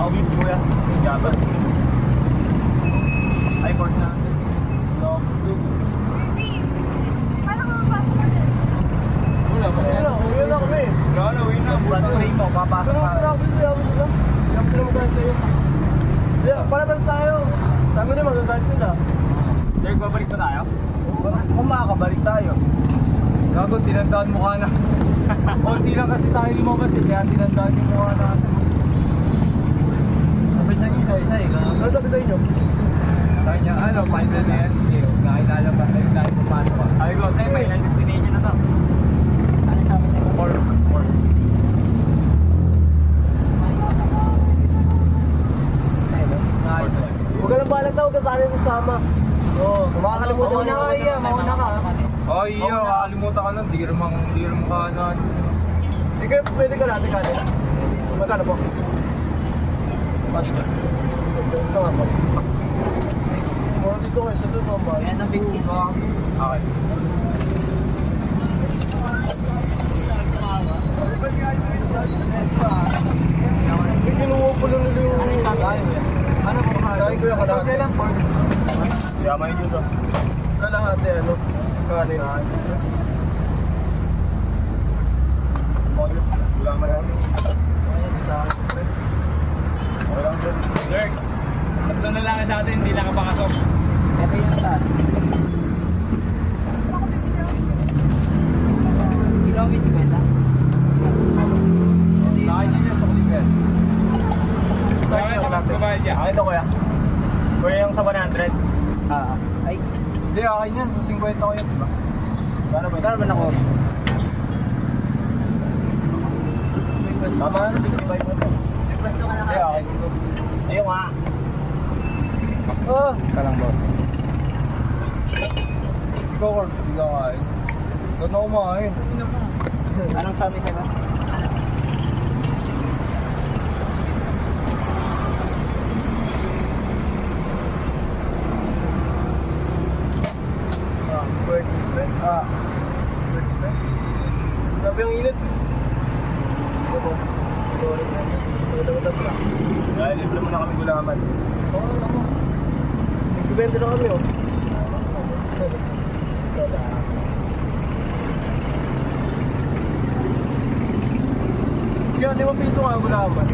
Ako beef kuya. Japan. Ay, port na. Paano ka mapasok ka dyan? Wala ba? Uwi na kami. Gano'n, uwi na. Buwan ko rin mo, papasok Pero ka. grabe siya ako sila. Yung pinamagalit sa'yo. Yeah, para tayo. Sabi rin magagalit sila. Derek, babalik pa tayo? Kung makakabalik tayo. Gago, tinandaan mukha na. Konti lang kasi tayo lumabas eh, kaya tinandaan yung mukha natin. Sabay sa isa-isa eh. Ano sabi sa inyo? Sabi niya, ano, final na yan. Sige, nakilala ba tayo dahil pupasok ka. Ay ko, tayo may destination na to. Ano sabi sa'yo? Pork. Huwag ka lang balag daw, huwag ka sana sasama. Oo, makakalimutan Mauna ka, iya. Mauna ka. Oh iya, kakalimutan ka lang. Di naman kanan. Hindi kayo pwede ka natin kanin. Magkano po? Ito nga po. Mga dito kayo sa doon, mga Yan ang 50. Okay. May kinuha po lang nila yung... Ano yung sabi? Ano po? Kain ko yung kalahati. Okay lang, pork. Yaman yung juice, oh. Kalahati, ano? Kanin. Moyos, wala marami. Okay lang, Derek. Derek, tatlo na lang sa atin, hindi nakapakasok. Ito yung saan? Kilo may 50? Nakain niyo sa kuligan. Bakit ako natin? Akin to, kuya. Kuya yung sa 100. Ay, Hindi, akin yan. Sa 50 ko yun, diba? Sana ba? saan ba na ko? Tama na, 55 mo to. Nagpasto ka na Hindi, ka. akin ito. Ayun nga. Oh! Kalang ba? Ikaw, Corp. Hindi ka kain. Ikaw na kumain. Anong sabi sa'yo? Square different. Square different. Grabe ang init. Ito po. Sorry na. Magdamag na. Dahil, libre mo na kami gulaman. Oo, ano mo. Nagbibenta na kami, oh. Kaya, 5 piso nga gulaman.